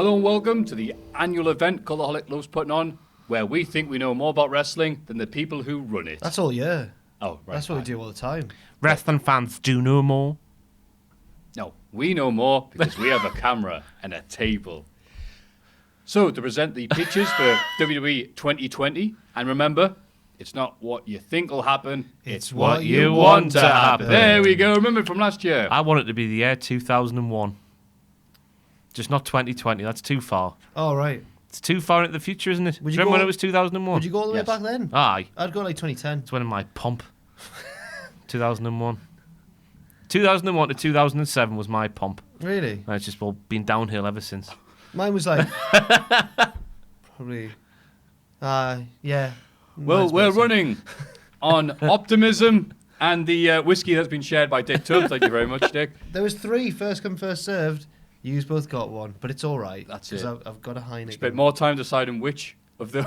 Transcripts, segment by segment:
Hello and welcome to the annual event Cultaholic loves putting on, where we think we know more about wrestling than the people who run it. That's all year. Oh, right. That's what we do all the time. Wrestling fans do know more. No, we know more because we have a camera and a table. So, to present the pitches for WWE 2020, and remember, it's not what you think will happen, It's what you want to happen. There we go, remember from last year. I want it to be the year 2001. Just not 2020, that's too far. Oh, right. It's too far into the future, isn't it? Would you Remember go- when it was 2001? Would you go all the way Yes. back then? Aye. I'd go like 2010. It's when in my pomp. 2001. 2001 to 2007 was my pomp. Really? And it's just all been downhill ever since. Mine was like... probably... yeah. Well, Mine's we're mostly- running on optimism and the whiskey that's been shared by Dick Tubbs. Thank you very much, Dick. There was 3, first come, first served. You've both got one, but it's all right. That's 'cause it. I've got a Heineken. Spent more time deciding which of the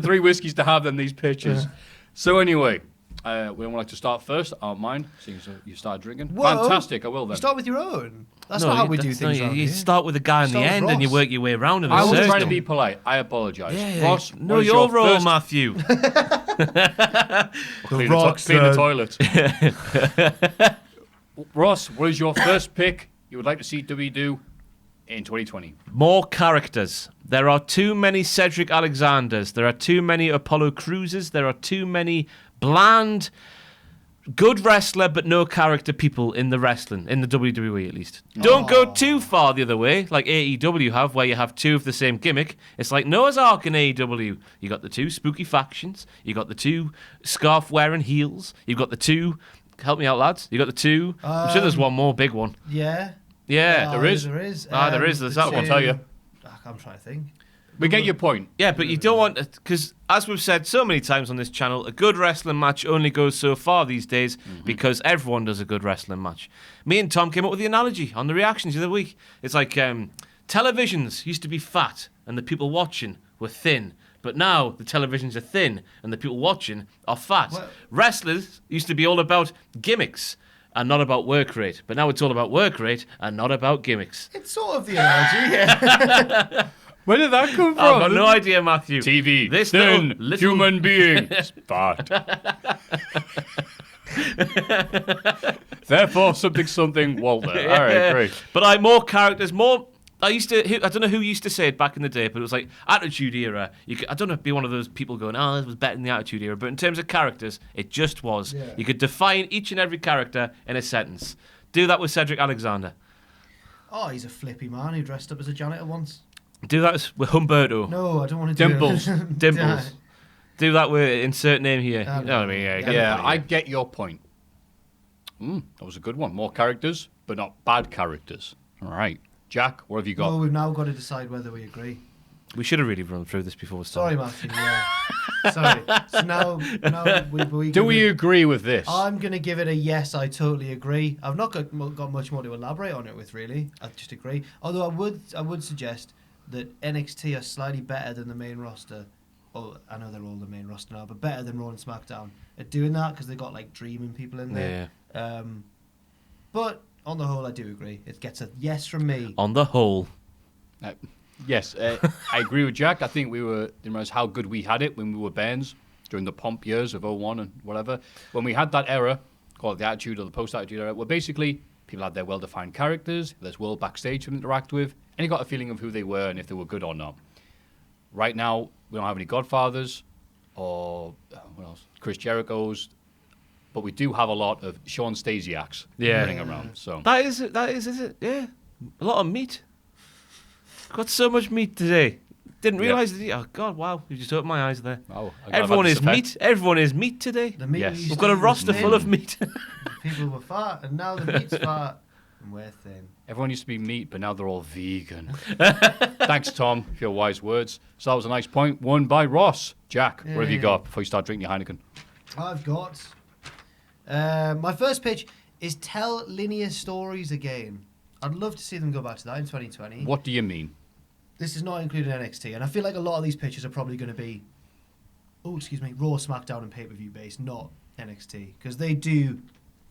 3 whiskeys to have than these pitches. So anyway, we don't like to start first. I don't mind, seeing as you started drinking. Whoa. Fantastic, I will then. You start with your own. That's No, not how you- we do that's things not- around You here. start with the guy in the Start with end and you Ross. work your way around in a I was circle. trying to be polite. I apologise. Yeah, Ross, no, what is your role, first... Maffew. Clean rock the toilet. Ross, what is your first pick you would like to see WWE do in 2020? More characters. There are too many Cedric Alexanders. There are too many Apollo Cruzes. There are too many bland, good wrestler but no character people in the wrestling, in the WWE at least. Don't go too far the other way, like AEW have, where you have 2 of the same gimmick. It's like Noah's Ark in AEW. You got the 2 spooky factions. You got the 2 scarf-wearing heels. You've got the 2... Help me out, lads. You got the 2... I'm sure there's one more big one. Yeah. Yeah. there is. There is. There is. There's that the one. I'll tell you. I'm trying to think. We get your point. Yeah, but you don't want... Because, as we've said so many times on this channel, a good wrestling match only goes so far these days because everyone does a good wrestling match. Me and Tom came up with the analogy on the reactions the other week. It's like televisions used to be fat and the people watching were thin. But now the televisions are thin and the people watching are fat. Well- Wrestlers used to be all about gimmicks and not about work rate. But now it's all about work rate and not about gimmicks. It's sort of the analogy, yeah. Where did that come from? I've got no idea, Maffew. TV. This thin little human being. Fat. Therefore, something, Walter. All right, great. But more characters, more... I don't know who used to say it back in the day, but it was like Attitude Era. I don't know if be one of those people going, oh, this was better than the Attitude Era. But in terms of characters, it just was. Yeah. You could define each and every character in a sentence. Do that with Cedric Alexander. Oh, he's a flippy man who dressed up as a janitor once. Do that with Humberto. No, I don't want to do Dimples. it. Dimples. Do that with insert name here. I You know what I mean? Yeah, you get Yeah, the point, I get your point. That was a good one. More characters, but not bad characters. All right. Jack, what have you got? Well, we've now got to decide whether we agree. We should have really run through this before we Sorry, started. Matthew. Yeah. Sorry. So now we Do we agree with this? I'm going to give it a yes, I totally agree. I've not got much more to elaborate on it with, really. I just agree. Although I would suggest that NXT are slightly better than the main roster. Oh, I know they're all the main roster now, but better than Raw and SmackDown at doing that because they got like dreaming people in there. Yeah. But on the whole, I do agree. It gets a yes from me. On the whole. Yes, I agree with Jack. I think we didn't realize how good we had it when we were bands during the pomp years of 01 and whatever. When we had that era, call it the Attitude or the Post-Attitude era, where basically people had their well-defined characters, there's world backstage to interact with, and you got a feeling of who they were and if they were good or not. Right now, we don't have any Godfathers or what else? Chris Jericho's, but we do have a lot of Sean Stasiaks running around. So That is it? Yeah. A lot of meat. Got so much meat today. Didn't realise it. Oh, God, wow. You just opened my eyes there. oh, Everyone is meat. Everyone is meat today. The meat Yes. we used We've to got a eat was roster thin. full of meat. People were fat, and now the meat's fat, and we're thin. Everyone used to be meat, but now they're all vegan. Thanks, Tom, for your wise words. So that was a nice point. Won by Ross. Jack, what have you got before you start drinking your Heineken? I've got... my first pitch is tell linear stories again. I'd love to see them go back to that in 2020. What do you mean? This is not including NXT, and I feel like a lot of these pitches are probably going to be, Raw, SmackDown, and pay-per-view based, not NXT, because they do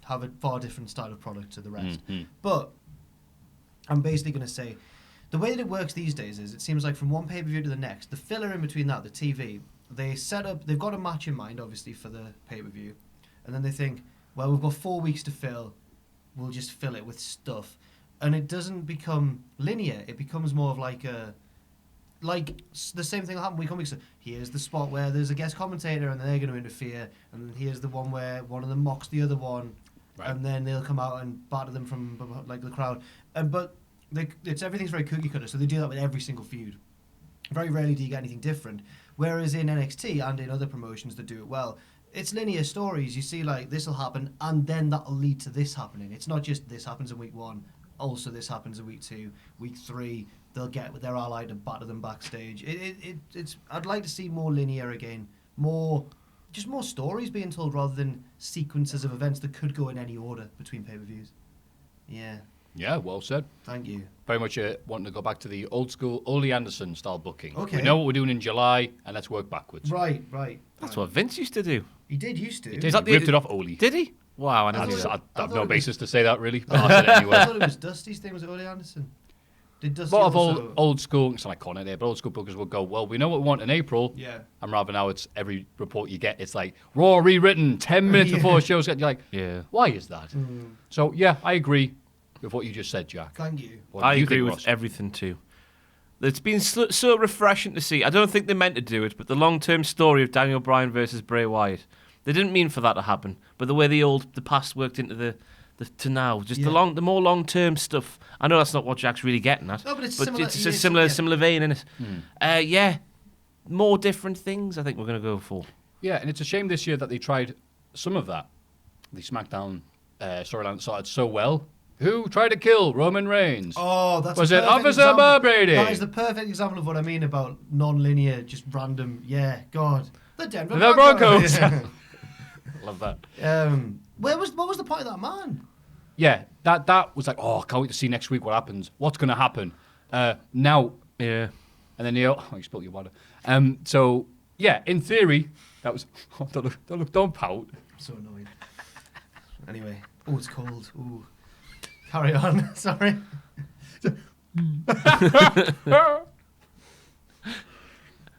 have a far different style of product to the rest. But I'm basically going to say the way that it works these days is it seems like from one pay-per-view to the next, the filler in between that, the TV, they've got a match in mind, obviously, for the pay-per-view. And then they think, well, we've got 4 weeks to fill. We'll just fill it with stuff. And it doesn't become linear. It becomes more of like the same thing that happened week on week. So here's the spot where there's a guest commentator and they're going to interfere. And then here's the one where one of them mocks the other one. Right. And then they'll come out and batter them from like the crowd. But everything's very cookie cutter. So they do that with every single feud. Very rarely do you get anything different. Whereas in NXT and in other promotions that do it well, it's linear stories. You see, like, this will happen, and then that'll lead to this happening. It's not just this happens in week 1, also this happens in week 2, week 3. They'll get with their ally to batter them backstage. It's. I'd like to see more linear again, more stories being told rather than sequences of events that could go in any order between pay-per-views. Yeah. Yeah, well said. Thank you. Very much wanting to go back to the old school Ole Anderson style booking. Okay. We know what we're doing in July, and let's work backwards. Right. That's what Vince used to do. He did used to. He did. He ripped it off Ole. Did he? Wow, I have no basis to say that, really. But I said it anyway. I thought it was Dusty's thing. Was it Ole Anderson? Did Dusty a lot of also... old school, it's not iconic there, but old school bookers will go, well, we know what we want in April. Yeah. And rather now it's every report you get, it's like, Raw rewritten 10 minutes before a show's getting, you're like, yeah. Why is that? So, yeah, I agree with what you just said, Jack. Thank you. I agree with everything too. It's been so refreshing to see. I don't think they meant to do it, but the long-term story of Daniel Bryan versus Bray Wyatt, they didn't mean for that to happen. But the way the past worked into the to now, just the more long-term stuff. I know that's not what Jack's really getting at. No, but it's a similar vein, isn't it? More different things. I think we're going to go for. Yeah, and it's a shame this year that they tried some of that. The SmackDown storyline started so well. Who tried to kill Roman Reigns? Oh, that's was it Officer Bob Brady? That is the perfect example of what I mean about non-linear, just random. Yeah, God, the Denver Broncos. Love that. What was the point of that man? Yeah, that was like, oh, can't wait to see next week what happens. What's going to happen? Now. Yeah. And then you spilled your water. So yeah, in theory, that was. Oh, don't pout. I'm so annoyed. Anyway, it's cold. Ooh. Carry on. Sorry.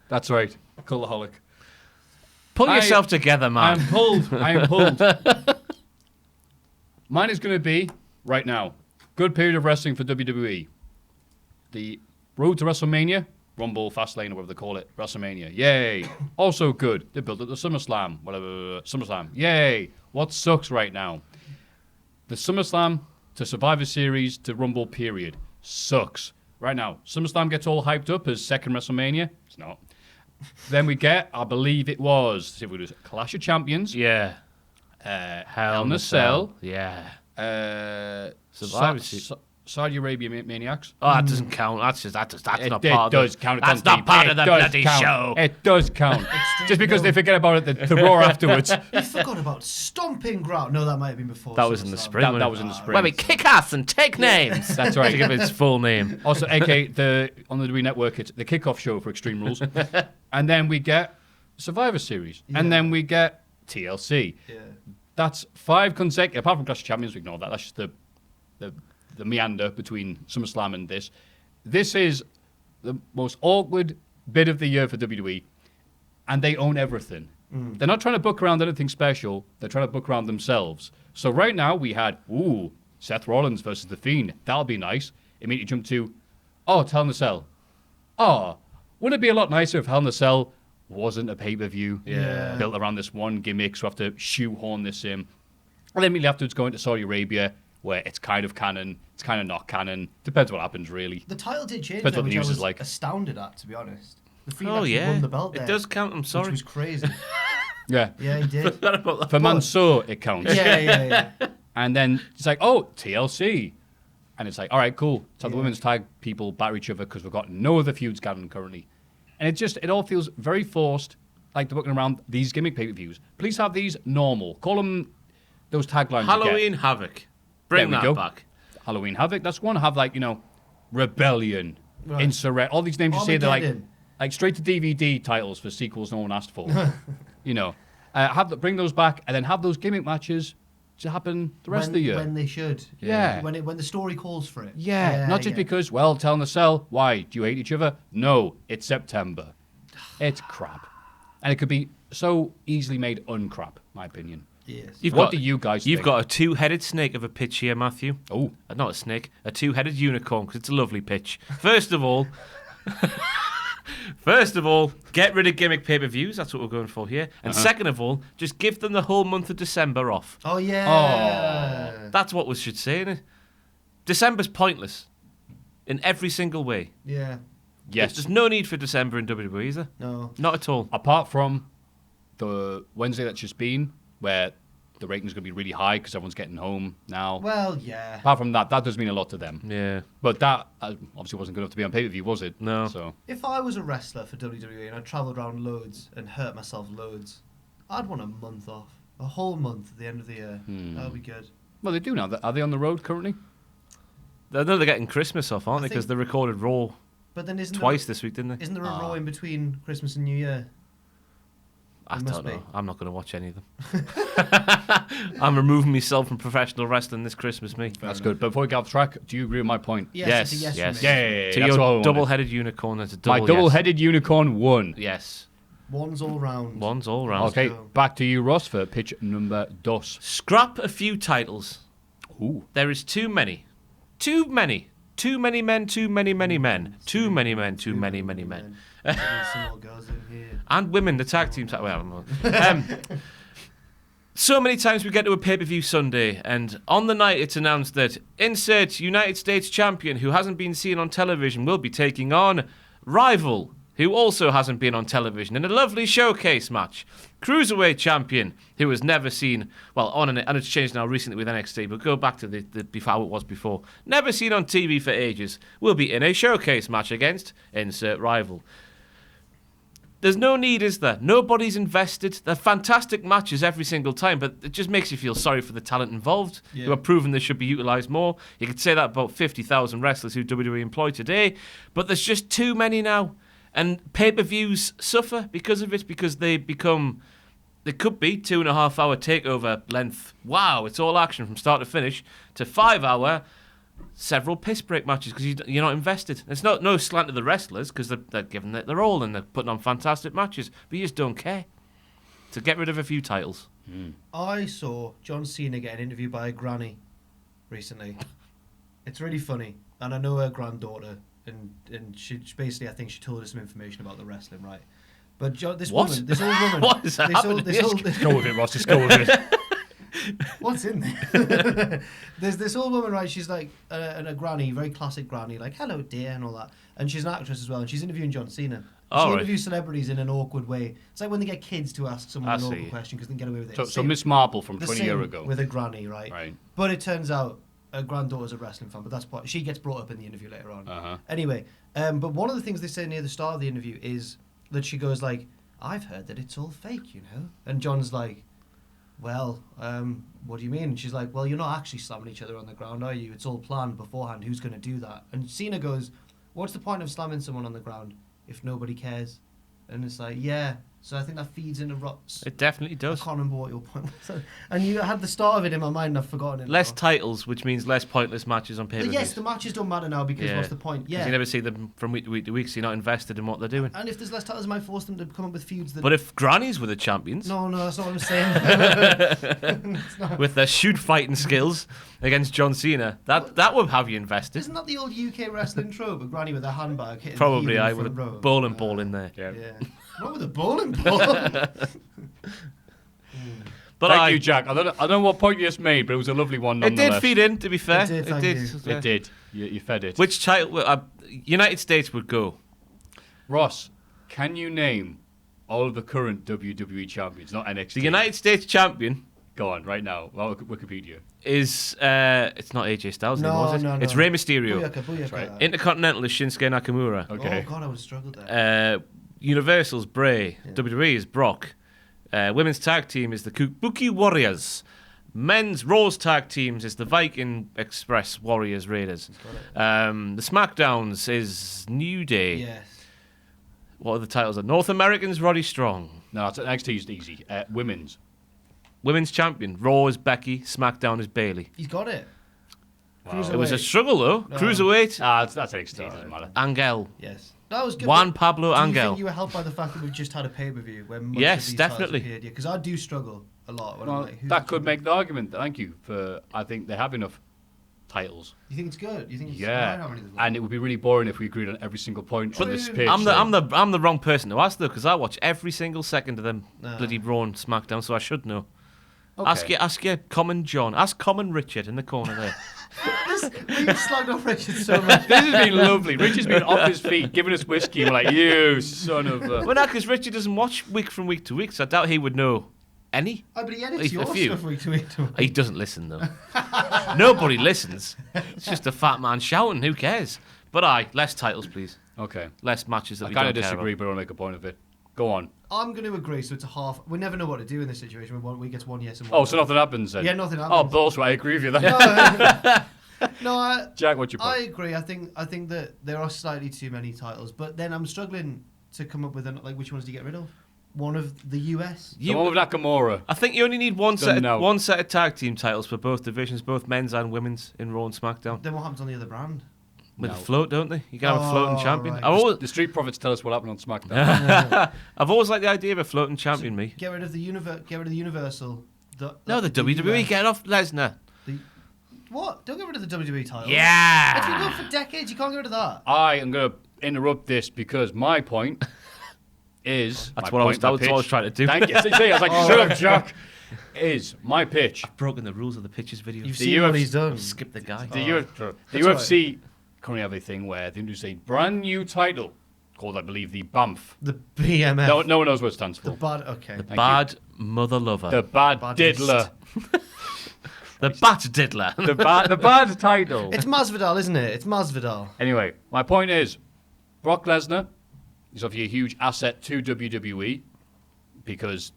That's right. Cultaholic. Pull yourself together, man. I am pulled. Mine is going to be, right now, good period of wrestling for WWE. The road to WrestleMania, Rumble, Fastlane, or whatever they call it, WrestleMania. Yay. Also good. They built up the SummerSlam. SummerSlam. Yay. What sucks right now? The SummerSlam to Survivor Series to Rumble period sucks. Right now, SummerSlam gets all hyped up as second WrestleMania. It's not. Then we get, I believe it was, see if we do Clash of Champions. Yeah. Hell in a Cell. Yeah. Survivor Series. Saudi Arabia Maniacs. Oh, that doesn't count. That's not part of it. It does count. That's not part of the bloody show. It does count. Just because they forget about it, the Raw afterwards. You forgot about Stomping Ground. No, that might have been before. That was in the spring. That was in the spring. Where we kick ass and take names. That's right. To give it its full name. Also, aka on the WWE Network, it's the kickoff show for Extreme Rules. And then we get Survivor Series. Yeah. And then we get TLC. Yeah. That's 5 consecutive. Apart from Clash of Champions, we ignore that. That's just the meander between SummerSlam and this. This is the most awkward bit of the year for WWE, and they own everything. They're not trying to book around anything special. They're trying to book around themselves. So right now we had, Seth Rollins versus The Fiend. That'll be nice. Immediately jump to, Hell in a Cell. Wouldn't it be a lot nicer if Hell in a Cell wasn't a pay-per-view built around this one gimmick, so we have to shoehorn this in. And then immediately afterwards go into Saudi Arabia, where it's kind of canon, it's kind of not canon. Depends what happens, really. The title did change, Depends what the which I news was is like. Astounded at, to be honest. The Fiend actually won the belt there. It does count, I'm sorry. Which was crazy. Yeah. Yeah, he did. For Mansoor, it counts. Yeah. And then it's like, TLC. And it's like, all right, cool. So the women's tag people batter each other because we've got no other feuds going currently. And it all feels very forced, like they're working around these gimmick pay-per-views. Please have these normal. Call them those taglines. Halloween Havoc. Bring that back. Halloween Havoc. That's one. Have Rebellion, Insurrect. All these names you say, they're like straight to DVD titles for sequels no one asked for. Bring those back and then have those gimmick matches to happen the rest of the year. When they should. Yeah. When the story calls for it. Yeah, not just because, well, Tell in the Cell, why? Do you hate each other? No, it's September. It's crap. And it could be so easily made uncrap, my opinion. Yes. What do you guys You've think? got a two-headed snake of a pitch here, Maffew. Oh. Not a snake, a two-headed unicorn, because it's a lovely pitch. First of all, get rid of gimmick pay-per-views. That's what we're going for here. And second of all, just give them the whole month of December off. Oh, yeah. That's what we should say, innit? December's pointless in every single way. Yeah. Yes. There's no need for December in WWE, is there? No. Not at all. Apart from the Wednesday that's just been, where the rating's going to be really high because everyone's getting home now. Well, yeah. Apart from that does mean a lot to them. Yeah. But that obviously wasn't good enough to be on pay-per-view, was it? No. So If I was a wrestler for WWE and I travelled around loads and hurt myself loads, I'd want a month off. A whole month at the end of the year. That would be good. well, they do now. Are they on the road currently? They're getting Christmas off, aren't they? Because they recorded Raw But then twice this week, didn't they? Isn't there a Raw in between Christmas and New Year? I There don't must know. be. I'm not going to watch any of them. I'm removing myself from professional wrestling this Christmas, me. That's good. But before we get off track, do you agree with my point? Yes, it's a yes from me. Yeah, To that's what I your wanted. double-headed unicorn, there's a My double double-headed unicorn won. Yes. One's all round. One's all round. Okay, go. back to you, Ross, for pitch number dos. Scrap a few titles. Ooh. There is too many. Too many. Too many men, too many men. Too many men, too many men. There's some more girls in here. And women, the tag teams. Well, I don't know. So many times we get to a pay-per-view Sunday, and on the night it's announced that insert United States champion who hasn't been seen on television will be taking on rival who also hasn't been on television in a lovely showcase match. Cruiserweight champion who has never seen, well, and it's changed now recently with NXT, but go back to the how it was before. Never seen on TV for ages, will be in a showcase match against insert rival. There's no need, is there? Nobody's invested. They're fantastic matches every single time, but it just makes you feel sorry for the talent involved, who are proven they should be utilised more. You could say that about 50,000 wrestlers who WWE employ today, but there's just too many now. And pay-per-views suffer because of it, because they could be 2.5 hour takeover length. Wow, it's all action from start to finish, to 5 hour, several piss break matches because you're not invested. It's no slant to the wrestlers because they're giving it their all and they're putting on fantastic matches, but you just don't care. So get rid of a few titles. I saw John Cena get an interview by a granny recently. It's really funny, and I know her granddaughter, and she basically, I think she told us some information about the wrestling, right? But this old woman, What is happening? Go with it, Ross. Just go with it. What's in there? There's this old woman, right? She's like a granny, very classic granny, like hello dear and all that. And she's an actress as well, and she's interviewing John Cena. She interviews celebrities in an awkward way. It's like when they get kids to ask someone an awkward question because they can get away with it. So Miss Marple from 20 years ago. With a granny, right? Right. But it turns out her granddaughter's a wrestling fan, but that's part. She gets brought up in the interview later on. Anyway, but one of the things they say near the start of the interview is that she goes like, I've heard that it's all fake, you know? And John's like, well, what do you mean? And she's like, well, you're not actually slamming each other on the ground, are you? It's all planned beforehand. Who's going to do that? And Cena goes, what's the point of slamming someone on the ground if nobody cares? And it's like, yeah. So I think that feeds into Ross. It definitely does. I can't remember what your point was. And you had the start of it in my mind and I've forgotten it. Less now. titles, which means less pointless matches on pay-per-views. But yes, the matches don't matter now because what's the point? Yeah. You never see them from week to week to week, so you're not invested in what they're doing. And if there's less titles, it might force them to come up with feuds that... But if grannies were the champions... No, that's not what I'm saying. with their shoot fighting skills against John Cena, that would have you invested. Isn't that the old UK wrestling trope? A granny with a handbag hitting Probably, the with a row? bowling ball in there. Yeah. What with a bowling ball? But Thank you, Jack. I don't know what point you just made, but it was a lovely one It nonetheless. did feed in, to be fair. It did, thank you. It did. You fed it. Which title... United States would go. Ross, can you name all of the current WWE champions, not NXT? The United States champion... Go on, right now. Well, Wikipedia. Is... it's not AJ Styles anymore, is it? No. It's Rey Mysterio. Booyaka. right. Intercontinental is Shinsuke Nakamura. Okay. Oh, God, I would have struggled there. Universal's Bray. WWE is Brock. Women's tag team is the Kabuki Warriors. Men's Raw's tag teams is the Viking Express Warriors Raiders. The SmackDowns is New Day. Yes. What are the titles? North Americans Roddy Strong. No, NXT is easy. Women's. Women's champion. Raw is Becky. SmackDown is Bayley. He's got it. Wow. It was a Cruiserweight. struggle, though. No. Cruiserweight. That's NXT, doesn't matter. Angel. Yes. That was good. Juan but Pablo do you Angel. think you were helped by the fact that we've just had a pay-per-view where much Yes, of these definitely. titles appeared? Yeah, because I do struggle a lot when I'm Well, like, who's that the could champion? make the argument. Thank you for. I think they have enough titles. You think it's good? You think it's Yeah, fine how many there's and it would be really boring if we agreed on every single point on this True. pitch. I'm the wrong person to ask though, because I watch every single second of them Nah. bloody Raw and SmackDown, so I should know. Okay. Ask your common John. Ask common Richard in the corner there. We've slagged off Richard so much. This has been lovely. Richard's been off his feet, giving us whiskey. We're like, you son of a. Well, no, because Richard doesn't watch week from week to week, so I doubt he would know any. Oh, but he edits He's a your few. stuff week to week to week. He doesn't listen though. Nobody listens. It's just a fat man shouting. Who cares? But less titles, please. Okay. Less matches that I we kind don't of care disagree, about. but I'll make a point of it. Go on. I'm going to agree, so it's a half. We never know what to do in this situation when one week gets one yes and one Oh, so no. nothing happens then? Yeah, nothing Oh, happens. bullshit. I agree with you then. No, Jack, what's your I point? agree. I think that there are slightly too many titles, but then I'm struggling to come up with which ones do you get rid of? One of the US. The one with Nakamura. I think you only need one Don't know. one set of tag team titles for both divisions, both men's and women's in Raw and SmackDown. Then what happens on the other brand? With No. a float, don't they? You can have a floating Oh, champion. right. The Street Profits tell us what happened on SmackDown. I've always liked the idea of a floating champion. Me. Get rid of the Get rid of the Universal. No, the WWE. US. Get off Lesnar. What? Don't get rid of the WWE title. It's been Yeah. going for decades. You can't get rid of that. I am going to interrupt this because my point is. That's my what I was. point, my That's what I was pitch- trying to do. Thank you. See, I was like, shut up, Jack. Is my pitch. Broken the rules of the pitches video. You've The seen what UFC he's done. Skip the guy. The, the That's UFC currently have a thing where they introduce a brand new title called, I believe, the BAMF. The BMF. No one knows what it stands for. The bad. Okay. Thank Bad mother lover. The Bad Baddest. Diddler. The Bat Diddler. The bad title. It's Masvidal, isn't it? It's Masvidal. Anyway, my point is, Brock Lesnar is obviously a huge asset to WWE because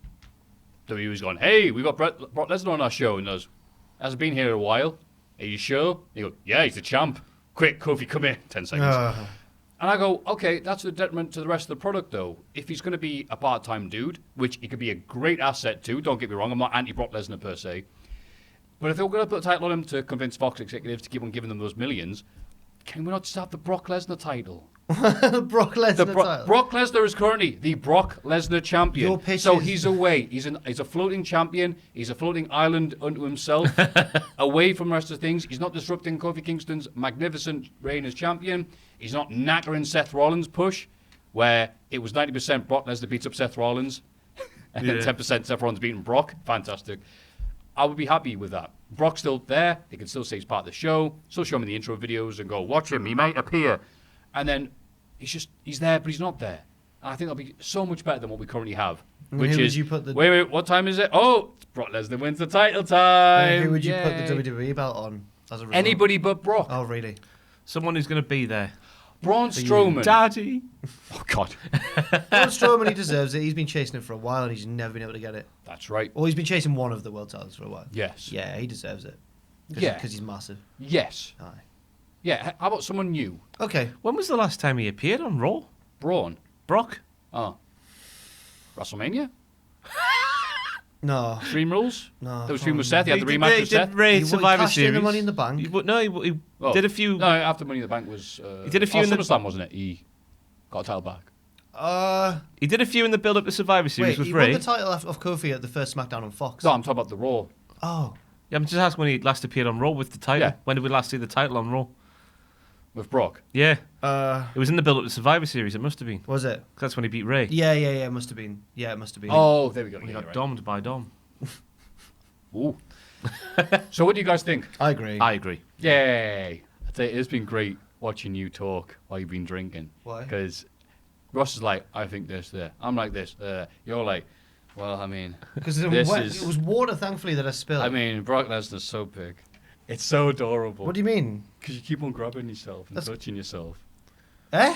WWE's gone, hey, we got Brock Lesnar on our show, and goes, hasn't been here a while. Are you sure? They go, yeah, he's the champ. Quick, Kofi, come here. 10 seconds. And I go, okay, that's a detriment to the rest of the product, though. If he's going to be a part-time dude, which he could be a great asset to, don't get me wrong, I'm not anti-Brock Lesnar per se. But if they were going to put a title on him to convince Fox executives to keep on giving them those millions, can we not just have the Brock Lesnar title? Brock Lesnar title. Brock Lesnar is currently the Brock Lesnar champion. Your pitch So is- he's away. He's a floating champion. He's a floating island unto himself, away from the rest of the things. He's not disrupting Kofi Kingston's magnificent reign as champion. He's not knackering Seth Rollins' push, where it was 90% Brock Lesnar beats up Seth Rollins, and then 10% Seth Rollins beating Brock. Fantastic. I would be happy with that. Brock's still there. They can still say he's part of the show. Still show him in the intro videos and go, watch him. He might appear. And then he's there, but he's not there. And I think that'll be so much better than what we currently have. And Which who would is, you put the- wait, what time is it? Oh, it's Brock Lesnar wins the title time. Who would you put Yay. the WWE belt on as a result? Anybody but Brock. Oh, really? Someone who's going to be there. Braun Strowman. Daddy. Oh, God. Braun Strowman, he deserves it. He's been chasing it for a while and he's never been able to get it. That's right. Or he's been chasing one of the world titles for a while. Yes. Yeah, he deserves it. Yeah. Because he's massive. Yes. Aye. Yeah. How about someone new? Okay. When was the last time he appeared on Raw? Braun. Brock? Oh. WrestleMania? No. Extreme Rules? No. There was Extreme with Seth. He had the did- rematch he with did Seth. Raid He Survivor cashed in the Series. Money in the Bank. He Oh. did a few. No, after Money in the Bank was. He did a few in the- SummerSlam, wasn't it? He got a title back. He did a few in the build-up to Survivor Series Wait, with he Ray. won the title of Kofi at the first SmackDown on Fox. No, I'm talking about the Raw. Oh. Yeah, I'm just asking when he last appeared on Raw with the title. Yeah. When did we last see the title on Raw? With Brock. Yeah, Uh, it was in the build-up to Survivor Series. It must have been. was it? 'Cause that's when he beat Ray. Yeah, it must have been. Yeah, it must have been. Oh, there we go. When he Yeah, got right. domed by Dom. Ooh. So what do you guys think? I agree. I agree. Yay. I'd say it's been great watching you talk while you've been drinking. Why? Because Ross is like, I think this, there. I'm like this. You're like, well, I mean, Because it, This wet- is- it was water, thankfully, that I spilled. I mean, Brock Lesnar's so big. It's so adorable. What do you mean? Because you keep on grabbing yourself and That's- touching yourself. Eh?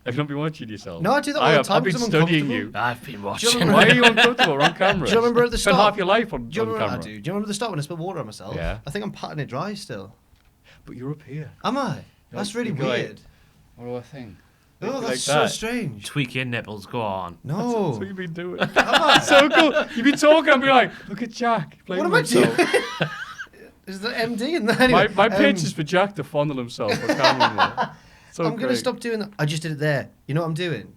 Have you not been watching yourself? No, I do that all the time I've been because I'm studying uncomfortable. you. I've been Do you watching. remember- Why are you uncomfortable? We're on camera. Do you remember at the Spend start? half your life on Do you remember? camera. I do. Do you remember the start when I spilled water on myself? Yeah. I think I'm patting it dry still. But you're up here. Am I? That's really you're like- weird. What do I think? Oh, that's like so that. strange. Tweak your nipples. Go on. No. That's what you've been doing. So cool. You've been talking and be like, look at Jack. What am I doing? Is the MD in there? Anyway, My pitch is for Jack to fondle himself on camera. So I'm going to great. stop doing that. I just did it there. You know what I'm doing?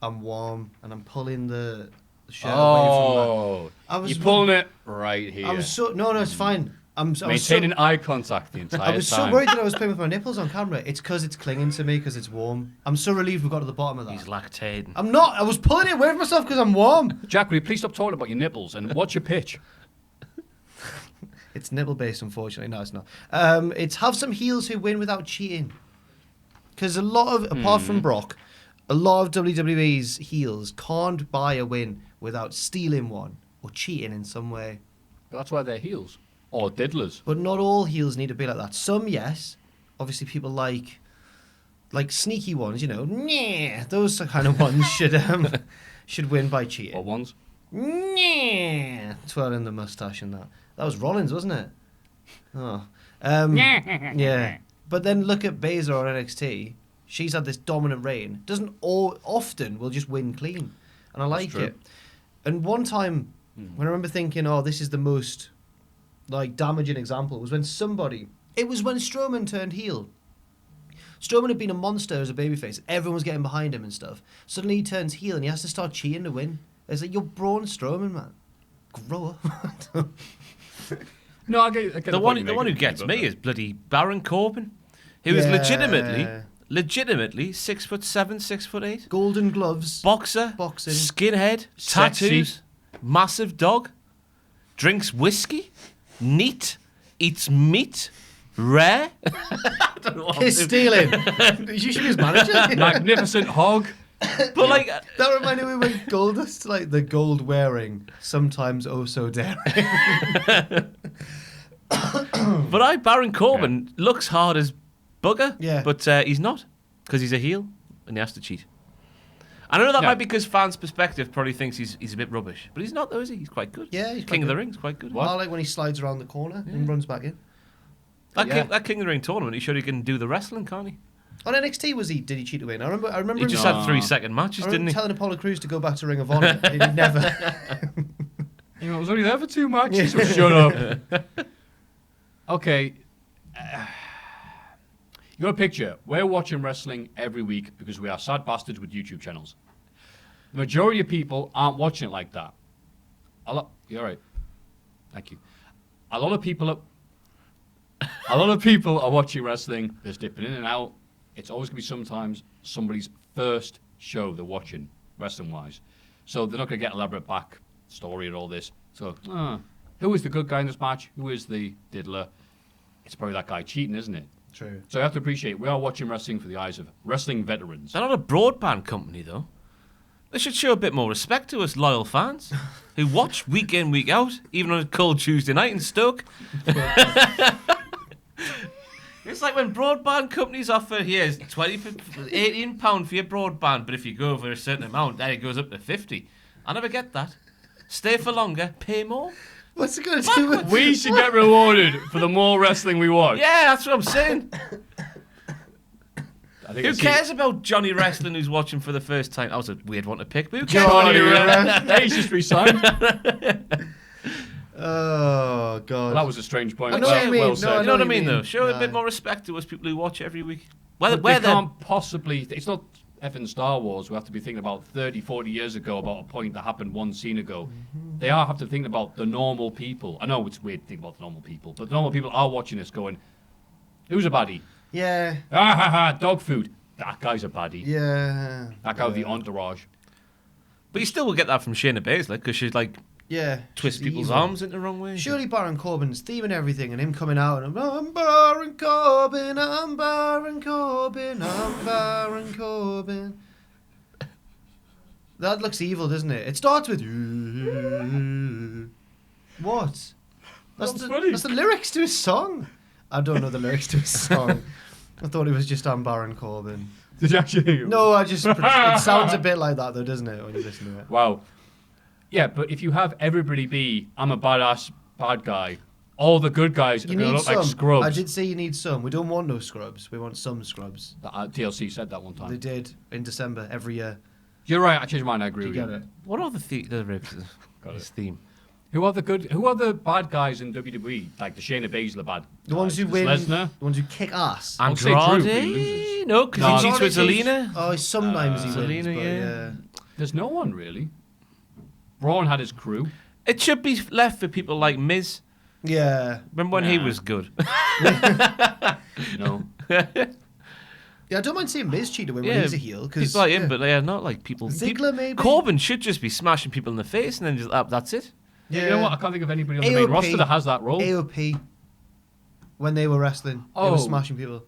I'm warm and I'm pulling the shirt away from You're pulling it right here. I was so... No, it's fine. I was Maintaining so, eye contact the entire time. I was so worried that I was playing with my nipples on camera. It's because it's clinging to me because it's warm. I'm so relieved we got to the bottom of that. He's lactating. I'm not. I was pulling it away from myself because I'm warm. Jack, will you please stop talking about your nipples and what's your pitch? It's nipple based, unfortunately. No, it's not. It's have some heels who win without cheating. Because a lot of, apart from Brock, a lot of WWE's heels can't buy a win without stealing one or cheating in some way. But that's why they're heels. Or diddlers. But not all heels need to be like that. Some, yes. Obviously, people like sneaky ones, you know. Nah, those kind of ones should win by cheating. Or ones. Nah, twirling the mustache and that. That was Rollins, wasn't it? Oh. Yeah. But then look at Baszler on NXT. She's had this dominant reign. Often will just win clean. And I like it. And one time, when I remember thinking, oh, this is the most damaging example, was when Strowman turned heel. Strowman had been a monster as a babyface. Everyone was getting behind him and stuff. Suddenly he turns heel and he has to start cheating to win. It's like, you're Braun Strowman, man. Grow up. No, I get The one who gets me is bloody Baron Corbin, who is legitimately 6'7", 6'8", Golden gloves. boxer, Boxing. skinhead, Sexy. tattoos, massive dog, drinks whiskey, neat, eats meat, rare. I don't know what Kiss stealing. You should be his manager. Magnificent hog. But like, That reminded me when Goldust, like the gold wearing, sometimes oh so daring. but Baron Corbin looks hard as bugger. Yeah. But he's not, because he's a heel and he has to cheat. I know that Yeah. might be because fans' perspective probably thinks he's a bit rubbish, but he's not though, is he? He's quite good. Yeah, he's King quite of the good. Ring's quite good. I like when he slides around the corner and runs back in. That King of the Ring tournament, he showed he can do the wrestling, can't he? On NXT, did he cheat to win? I remember He him just had 3-second matches, I didn't remember he? telling Apollo Crews to go back to Ring of Honor. He never. You know, I was only there for 2 matches, so shut up. Okay. You got a picture. We're watching wrestling every week because we are sad bastards with YouTube channels. The majority of people aren't watching it like that. You're right. Thank you. A lot of people are watching wrestling. They're dipping in and out. It's always going to be sometimes somebody's first show they're watching, wrestling-wise. So they're not going to get elaborate back story and all this. So, who is the good guy in this match? Who is the diddler? It's probably that guy cheating, isn't it? True. So you have to appreciate, we are watching wrestling for the eyes of wrestling veterans. They're not a broadband company, though. They should show a bit more respect to us loyal fans who watch week in, week out, even on a cold Tuesday night in Stoke. It's like when broadband companies offer, here's £18 for your broadband, but if you go over a certain amount, then it goes up to 50. I never get that. Stay for longer, pay more. What's it going to do with... We should get rewarded for the more wrestling we watch. Yeah, that's what I'm saying. I think Who cares about Johnny Wrestling who's watching for the first time? That was a weird one to pick, but who cares? Johnny Wrestling. He's just resigned. Oh, God. Well, that was a strange point. I know what you mean. Well No, said. I You know what I you mean, mean. though? Show a No. bit more respect to us people who watch every week. But they can't possibly... It's not effing Star Wars. We have to be thinking about 30, 40 years ago about a point that happened one scene ago. They have to think about the normal people. I know it's weird to think about the normal people, but the normal people are watching this going, who's a baddie? Yeah. Ah ha ha, dog food. That guy's a baddie. Yeah. That guy with the entourage. But you still will get that from Shayna Baszler because she's like Yeah. twist she's people's evil. arms in the wrong way. Surely Baron Corbin's theme and everything, and him coming out and I'm Baron Corbin, I'm Baron Corbin, I'm Baron Corbin. That looks evil, doesn't it? It starts with what? That's funny. the lyrics to his song. I don't know the lyrics to his song. I thought it was just I'm Baron Corbin. Did you actually think it? No, it sounds a bit like that though, doesn't it, when you listen to it? Wow. Yeah, but if you have everybody be, I'm a badass bad guy, all the good guys are You going to need look some. like scrubs. I did say you need some. We don't want no scrubs. We want some scrubs. TLC said that one time. They did in December every year. You're right. I changed mine. I agree with you. What are the ribs? This theme. Who are the bad guys in WWE? Like the Shayna Baszler bad. The ones who guys? win. Lesnar. The ones who kick ass. I'll say Drew, but he Andrade? loses. No, because he cheats with Zelina. Oh, sometimes he wins. Zelina, But yeah. There's no one really. Braun had his crew. It should be left for people like Miz. Yeah. Remember when he Nah. was good? No. Yeah, I don't mind seeing Miz cheat to win when he's a heel. Cause, people like him, but they're not like people. Ziggler, maybe? Corbin should just be smashing people in the face and then just that's it. Yeah. You know what? I can't think of anybody on the main AOP. roster that has that role. AOP. When they were wrestling, they Oh. were smashing people.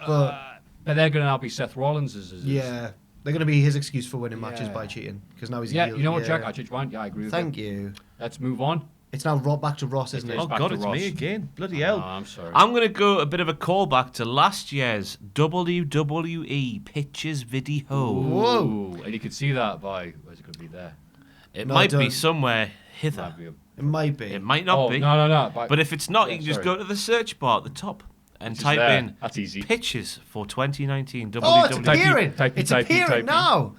But But they're going to now be Seth Rollins. yeah, they're going to be his excuse for winning matches Yeah. by cheating because now he's a Yeah, heel. you know what, Yeah. Jack? I changed mine. Yeah, I agree with Thank you. Let's move on. It's now back to Ross, isn't it? It's Oh back God, to it's Ross. me again. Bloody Oh, hell. I'm sorry. I'm going to go a bit of a callback to last year's WWE Pitches video. Whoa. Ooh, and you can see that by... Where's it going to be there? It No, might be don't. somewhere hither. Might be a- It might be. It might not oh, be. No. But if it's not, Yeah, you can just sorry. go to the search bar at the top and It's type there. in That's easy. Pitches for 2019 Oh, it's WWE. appearing. typey, It's typey, appearing typey. now.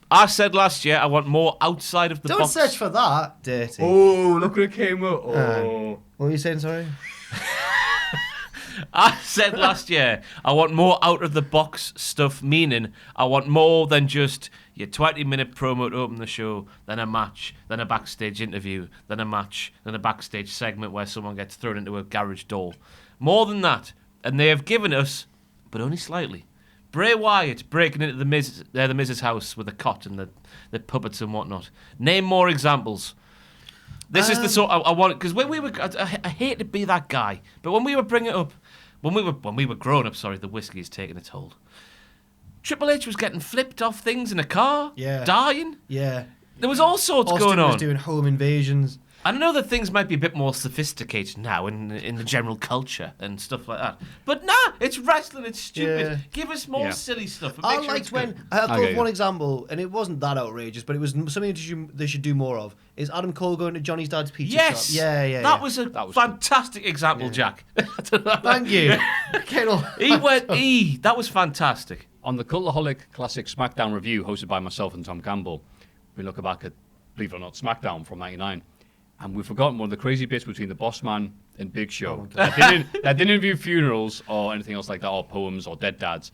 I said last year I want more outside of the Don't box. search for that. Dirty. Oh, look what it came up. Oh. What were you saying, sorry? I said last year I want more out of the box stuff, meaning I want more than just your 20-minute promo to open the show, then a match, then a backstage interview, then a match, then a backstage segment where someone gets thrown into a garage door. More than that, and they have given us, but only slightly, Bray Wyatt breaking into the Miz's house with a cot and the puppets and whatnot. Name more examples. This is the sort I want, because when we were, I hate to be that guy, but when we were bringing it up, when we were growing up, sorry, the whiskey is taking its hold. Triple H was getting flipped off things in a car, Yeah. dying. Yeah. There was all sorts Austin going on. was doing home invasions. I know that things might be a bit more sophisticated now in the general culture and stuff like that. But nah, it's wrestling, it's stupid. Yeah. Give us more Yeah. silly stuff. And I make sure liked it's when good. I thought Okay, of one yeah. example, and it wasn't that outrageous, but it was something they should do more of. Is Adam Cole going to Johnny's dad's pizza Yes! shop? Yeah. That was a That was fantastic example, Jack. Thank you. Kettle. That was fantastic. On the Cultaholic Classic SmackDown review hosted by myself and Tom Campbell, we look back at, believe it or not, SmackDown from '99. And we've forgotten one of the crazy bits between the Boss Man and Big Show. That didn't interview funerals or anything else like that, or poems or dead dads.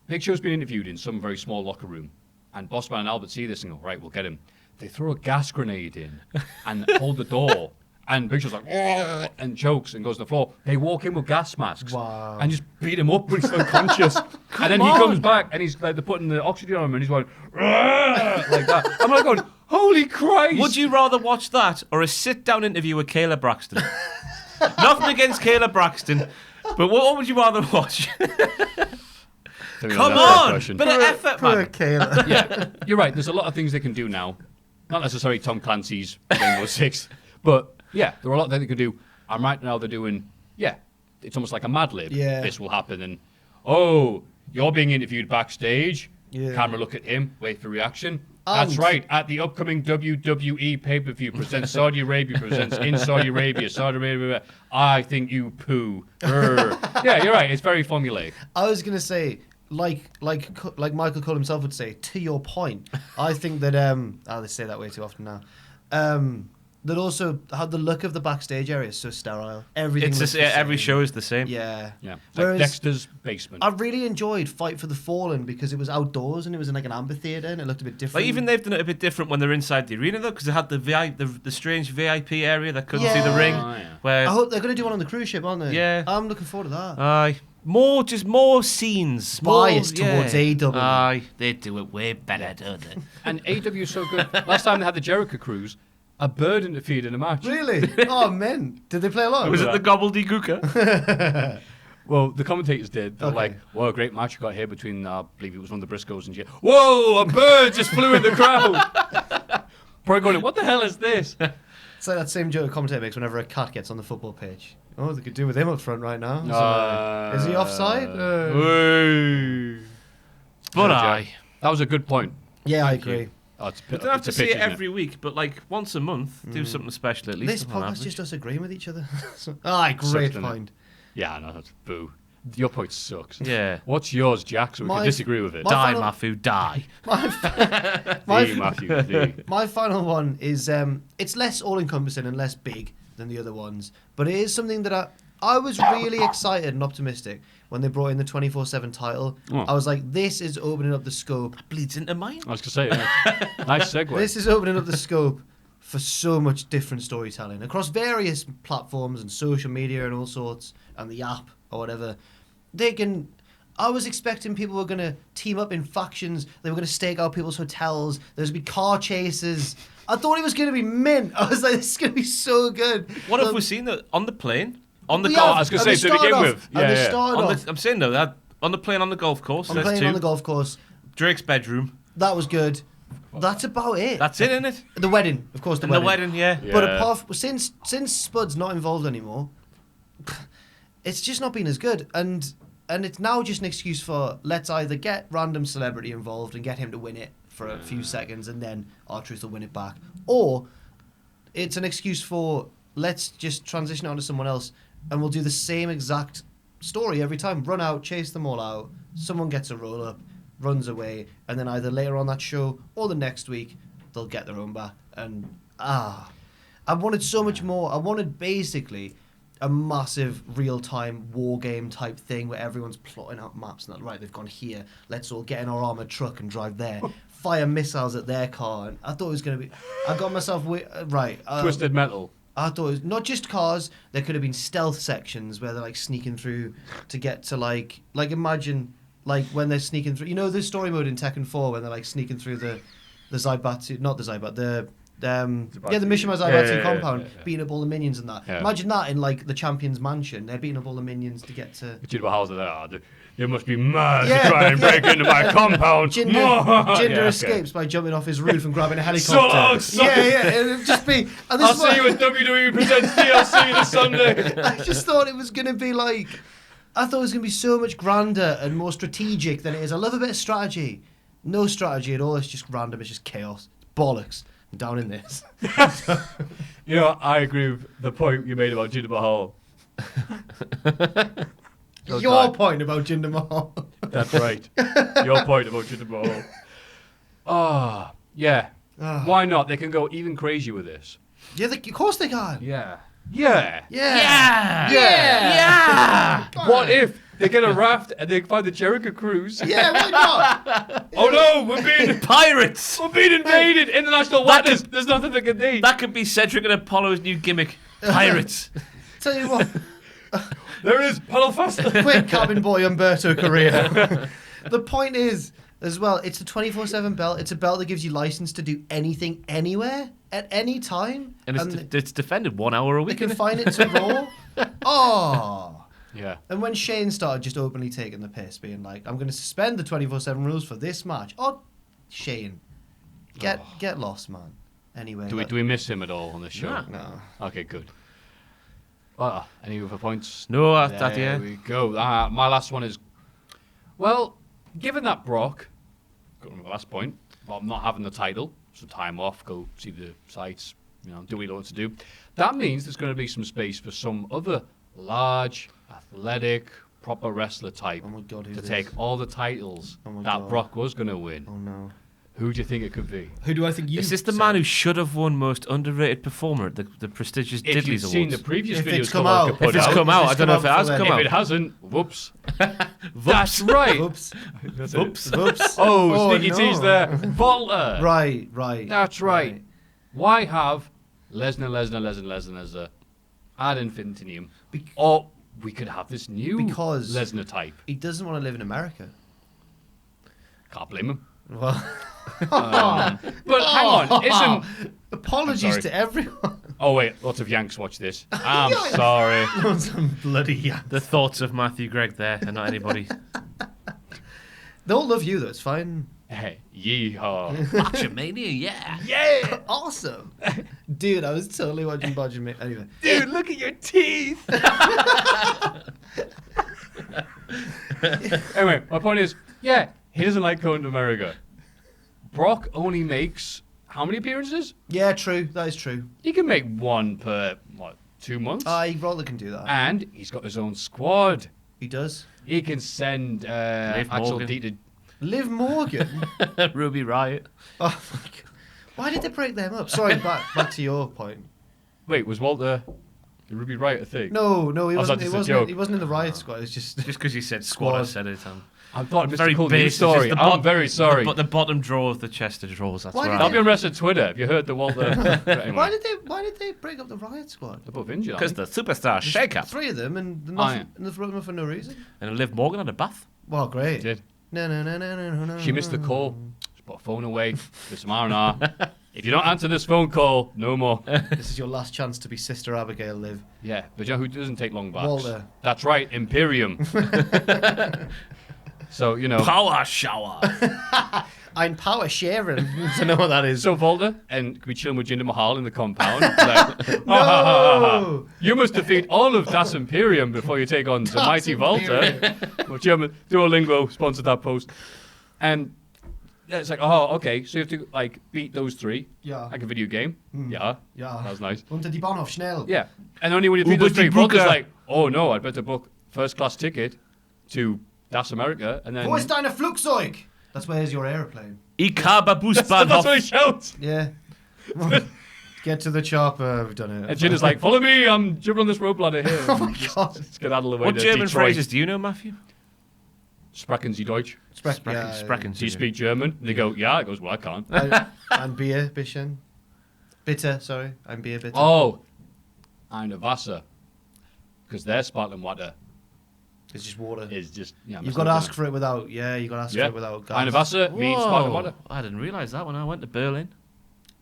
Big Show's been interviewed in some very small locker room. And Boss Man and Albert see this and go, right, we'll get him. They throw a gas grenade in and hold the door. And Big Show's like, "Ugh," and chokes and goes to the floor. They walk in with gas masks Wow. and just beat him up when he's unconscious. And then he comes back and he's like, they're putting the oxygen on him and he's going, "Ugh," like that. I'm like going, holy Christ. Would you rather watch that or a sit-down interview with Kayla Braxton? Nothing against Kayla Braxton, but what would you rather watch? Come on! Bit of effort, Poor man. Kayla. Yeah, you're right. There's a lot of things they can do now. Not necessarily Tom Clancy's Rainbow Six, but yeah, there are a lot that they can do. And right now they're doing, it's almost like a Mad Lib. Yeah. This will happen, and oh, you're being interviewed backstage. Yeah. Camera look at him, wait for reaction. That's And- right. At the upcoming WWE pay-per-view presents Saudi Arabia presents in Saudi Arabia. I think you poo. Yeah, you're right. It's very formulaic. I was gonna say, like Michael Cole himself would say, to your point. I think that they say that way too often now. That also how the look of the backstage area is so sterile. Everything. It's looks just, the every same. show is the same. Yeah. Yeah, it's Whereas like Dexter's basement. I really enjoyed Fight for the Fallen because it was outdoors and it was in like an amphitheater and it looked a bit different. Like even they've done it a bit different when they're inside the arena though, because they had the strange VIP area that couldn't see the Yeah. ring. Oh, yeah. Where I hope they're going to do one on the cruise ship, aren't they? Yeah. I'm looking forward to that. aye, more scenes. Biased more, towards AEW. Aye, they do it way better, don't they? And AEW is so good. Last time they had the Jericho Cruise, a bird interfered in a match. Really? Oh, men. Did they play along? Was it the gobbledygooker? Well, the commentators did. They're Okay. like, "What a great match you got here between, I believe it was one of the Briscoes and Jay." Whoa, a bird just flew in the crowd. Probably going, "What the hell is this?" It's like that same joke a commentator makes whenever a cat gets on the football pitch. Oh, they could do with him up front right now. Is he offside? But Yeah, aye. That was a good point. Yeah, I Thank you. agree. Oh, it's We don't have to see it every week, but like once a month, do something special at least. This on podcast average. just us agreeing with each other. Great point. Yeah, no, that's boo. Your point sucks. Yeah. What's yours, Jack? So we can disagree with it. Die, Maffew, die. Maffew. My final one is it's less all-encompassing and less big than the other ones, but it is something that I was really excited and optimistic when they brought in the 24/7 title. Oh. I was like, this is opening up the scope. Bleeds into mine. I was going to say, nice segue. This is opening up the scope for so much different storytelling across various platforms and social media and all sorts, and the app or whatever. I was expecting people were going to team up in factions. They were going to stake out people's hotels. There's going to be car chases. I thought it was going to be mint. I was like, this is going to be so good. What have we seen on the plane? On the We golf. have, I was going to and say, they to begin started with. off- and they started off I'm saying though that on the plane on the golf course. on There's playing two. on the golf course. Drake's bedroom. That was good. That's about it. That's it, isn't it? The wedding, of course. The And wedding. the wedding, yeah. But apart from, since Spud's not involved anymore, it's just not been as good. And it's now just an excuse for let's either get random celebrity involved and get him to win it for a few seconds, and then R-Truth will win it back, or it's an excuse for let's just transition on to someone else and we'll do the same exact story every time. Run out, chase them all out. Someone gets a roll up, runs away, and then either later on that show or the next week they'll get their own back. And I wanted so much more. I wanted basically a massive real-time war game type thing where everyone's plotting out maps and that, right, they've gone here, let's all get in our armoured truck and drive there, fire missiles at their car. And I thought it was going to be, I got myself Twisted Metal. I thought it was not just cars. There could have been stealth sections where they're like sneaking through to get to like imagine like when they're sneaking through. You know the story mode in Tekken 4 when they're like sneaking through the Zaibatsu, not the Zaibat, the Mishima Zaibatsu compound, beating up all the minions and that. Yeah. Imagine that in like the champion's mansion. They're beating up all the minions to get to. Do you know how they are? You must be mad to try and break into my compound. Jinder escapes by jumping off his roof and grabbing a helicopter. It'd just be. And I'll see you at WWE Presents DLC this Sunday. I just thought it was going to be like. I thought it was going to be so much grander and more strategic than it is. I love a bit of strategy. No strategy at all. It's just random. It's just chaos. It's bollocks. I'm down in this. You know, I agree with the point you made about Jinder Mahal. Your point about Jinder Mahal. That's right. Your point about Jinder Mahal. Oh, yeah. Why not? They can go even crazier with this. Yeah, of course they can. Yeah. What if they get a raft and they find the Jericho Cruise? Yeah, why not? Oh no, we're being Pirates. We're being invaded. International waters. There's nothing they can do. That could be Cedric and Apollo's new gimmick. Pirates. Tell you what. There is pedal faster. Quick, cabin boy Umberto Correa. The point is, as well, it's a 24/7 belt. It's a belt that gives you license to do anything, anywhere, at any time. And it's defended 1 hour a They week. can find it to Raw. Oh. Yeah. And when Shane started just openly taking the piss, being like, I'm going to suspend the 24/7 rules for this match. Oh, Shane. Get lost, man. Anyway. Do we miss him at all on the show? No. Okay, good. Any other points? No, There we go. My last one is, well, given that Brock, got my last point, about not having the title, some time off, go see the sites, do what he wants to do. That means there's going to be some space for some other large, athletic, proper wrestler type Oh my God, who's to this? take all the titles Oh my that God. Brock was going to win. Oh, no. Who do you think it could be? Who do I think you Is this the man who should have won most underrated performer at the prestigious If you've Diddleys seen the Awards? previous If videos it's come Cultaholic out. put If it's out, come out, I it's don't know if come it out has for come if out. it hasn't, whoops. That's right. Whoops. That's it. Whoops. Whoops. Oh, sneaky no. tease there. Volta. Right. That's right. Why have Lesnar ad infinitum? Or we could have this new Because- Lesnar type. He doesn't want to live in America. Can't blame him. Well, But hang on, isn't... apologies sorry. to everyone. Oh wait, lots of Yanks watch this. I'm sorry. Some bloody yeah. The thoughts of Matthew Gregg there, and not anybody. They all love you though. It's fine. Hey, yeehaw. Botchamania, yeah. Yeah! Awesome, dude. I was totally watching Budget. Anyway, Dude, look at your teeth! Anyway, my point is, yeah, he doesn't like going to America. Brock only makes how many appearances? Yeah, true. That is true. He can make one per, 2 months? Roller can do that. And he's got his own squad. He does. He can send Axel D to... Liv Morgan? Ruby Riott. Oh, my God. Why did they break them up? Sorry, back to your point. Wait, was Walter the Ruby Riott a thing? No, he I thought wasn't. this was a joke. He wasn't in the Riot Squad. It's just Because you said squad, I said it. I thought it was Very a cool basic, news story. just the I'm very sorry. The bottom drawer of the chest of drawers. That's Why where did I I'll be on Wrestling Twitter. Have you heard the Walter? Anyway, Why did they break up the Riot Squad? they're both injured. Because aren't the superstar shake-up. Three of them, and they're Oh, yeah. thrown them for no reason. And Liv Morgan had a bath. Well, they? great. Did. No. She missed the call. She put her phone away. There's some R&R. If you don't answer this phone call, no more. This is your last chance to be Sister Abigail, Liv. Yeah, but you know who doesn't take long baths? Walter. That's right, Imperium. So, Power shower. I'm power sharing. To know what that is. So Walter, and could be chilling with Jinder Mahal in the compound. Like, No! You must defeat all of Das Imperium before you take on the Das mighty Walter. Imperium. Well, German Duolingo sponsored that post. And it's like, okay, so you have to beat those three. Yeah. Like a video game. Yeah. Ja. That was nice. Unter die Bahnhof, schnell. Yeah. And only when you beat Uber those three, die Walter's Brücke. like, oh no, I'd better book first class ticket to Das America. And then Wo ist deine Flugzeug? That's where's your aeroplane. Ich habe that's what he Busbahnhof. shouts. Yeah. Get to the chopper. We've done it. And Jinder's like, follow me, I'm jumping on this rope ladder here. Oh my God. Let's get out of the way What to German Detroit. phrases do you know, Maffew? Sprechen Sie Deutsch? Sprechen Do you speak German? They go, yeah. It goes, well, I can't. Ein Bier, bisschen. Bitter, sorry. Ein Bier, bitter. Oh, eine Wasser. Because their sparkling water It's just water. is just, You've got to ask for it without, you've got to ask for it without gas. Eine Wasser means sparkling water. I didn't realise that when I went to Berlin.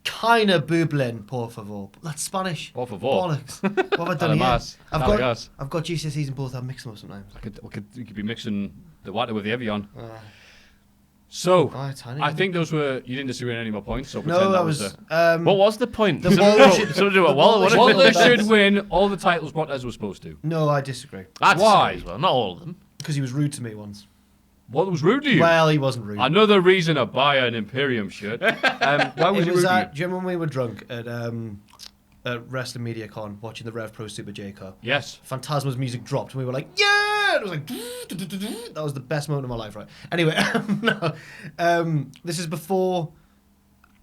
Keine Bublen, por favor. That's Spanish. Por favor. Bollocks. What have I done here? Además, Además. I've got GCSEs in both. I mix them up sometimes. You could be mixing the water with the Evian. Uh, So, tiny. I think those were, you didn't disagree on any more points, so No, pretend that was. What was the point? The Something Waller to should- do the a Waller, Waller wasn't Walter it? should win all the titles Brock Lesnar was supposed to. No, I disagree. I disagree Why? as well. Not all of them. Because he was rude to me once. What was rude to you? Well, he wasn't rude. Another reason to buy an Imperium shirt. Why was It he was rude to at, do you remember when we were drunk at Wrestling Media Con watching the Rev Pro Super J Cup? you? Yes. Phantasma's music dropped and we were like, yeah! It was like, that was the best moment of my life, right? Anyway, this is before,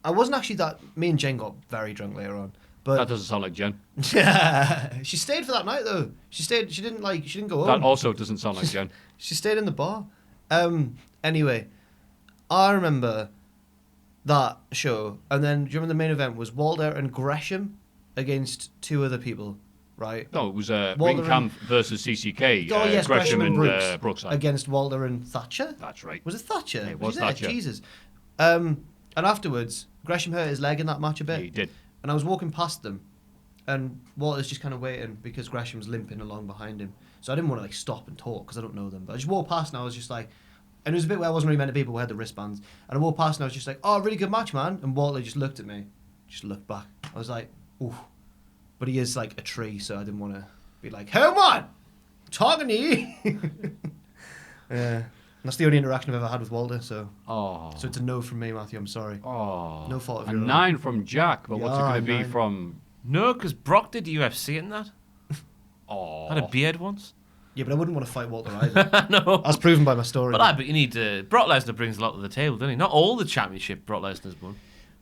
I wasn't actually that, me and Jen got very drunk later on. That But doesn't sound like Jen. she stayed for that night though. She didn't go That home. also doesn't sound like Jen. She stayed in the bar. Anyway, I remember that show, and then do you remember the main event was Walter and Gresham against two other people, right? No, it was Walter Ringkampf versus CCK. Oh yes, Gresham and Brooks Brookside. against Walter and Thatcher. That's right. Was it Thatcher? Yeah, it was she there? Thatcher. Jesus. And afterwards, Gresham hurt his leg in that match a Yeah, bit. he did. And I was walking past them, and Walter's just kind of waiting because Gresham's limping along behind him. So I didn't want to stop and talk because I don't know them. But I just walked past and I was just like, and it was a bit where I wasn't really meant to be, but we had the wristbands. And I walked past and I was just like, oh, really good match, man. And Walter just looked at me, just looked back. I was like, ooh. But he is like a tree, so I didn't want to be like, hey, man, talking to you. Yeah. That's the only interaction I've ever had with Walter, so so it's a no from me, Matthew. I'm sorry. No fault of A your own. 9 from Jack, but what's it Yeah, going to be 9. from... No, because Brock did UFC in that. Oh. Had a beard once. Yeah, but I wouldn't want to fight Walter either. No. As proven by my story. But you need Brock Lesnar brings a lot to the table, doesn't he? Not all the championship Brock Lesnar's won.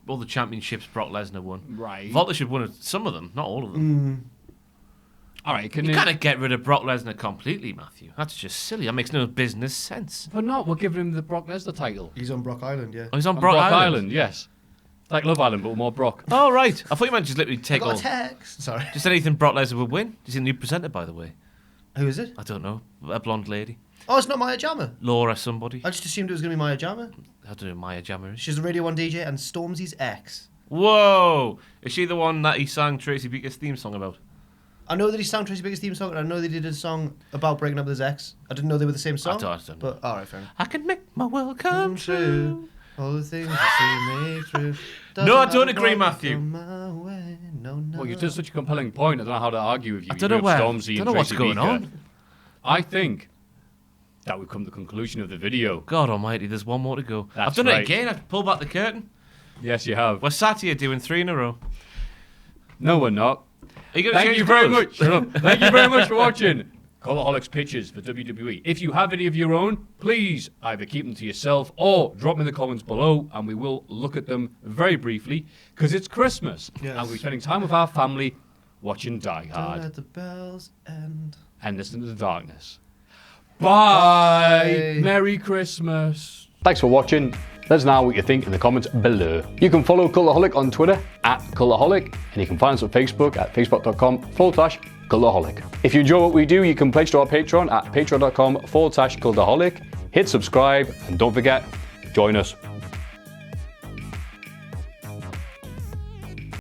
All the championships Brock Lesnar won. Right. Walter should win some of them, not all of them. All right, can You you... can't get rid of Brock Lesnar completely, Maffew. That's just silly. That makes no business sense. But not, we're giving him the Brock Lesnar title. He's on Brock Island, yeah. Oh, he's on On Brock Island. yes. Like Love Island, but with more Brock. Oh, right. I thought you meant just literally I take got all. a text. Sorry. Just anything Brock Lesnar would win. He's a new presenter, by the way. Who is it? I don't know. A blonde lady. Oh, it's not Maya Jama. Laura somebody. I just assumed it was going to be Maya Jama. I don't know who Maya Jama is. She's a Radio 1 DJ and Stormzy's ex. Whoa! Is she the one that he sang Tracy Beaker's theme song about? I know that he sang Tracy Baker's theme song, and I know they did a song about breaking up with his ex. I didn't know they were the same song. I don't know. But, alright, fair enough. I can make my world come true. All the things you see me through. No, I don't Doesn't agree, matter Maffew. my way. No, no. Well, you did such a compelling point. I don't know how to argue with you. I don't know You where. bring up Stormzy Don't and know what's Tracy going Beaker. on. I think that we've come to the conclusion of the video. God almighty, there's one more to go. That's I've done right. it again. I've pulled back the curtain. Yes, you have. We're sat here doing 3 in a row. No, we're not. Are you going to Thank change you the very rules? much. Shut up. Thank you very much for watching Cultaholic's Pitches for WWE. If you have any of your own, please either keep them to yourself or drop them in the comments below, and we will look at them very briefly, because it's Christmas, Yes. and we're spending time with our family watching Die Don't Hard let the bells end. and listening to the darkness. Bye. Bye. Merry Christmas. Thanks for watching. Let us know what you think in the comments below. You can follow Cultaholic on Twitter @Cultaholic, and you can find us on Facebook at facebook.com/Cultaholic. If you enjoy what we do, you can pledge to our Patreon at patreon.com/Cultaholic. Hit subscribe, and don't forget, join us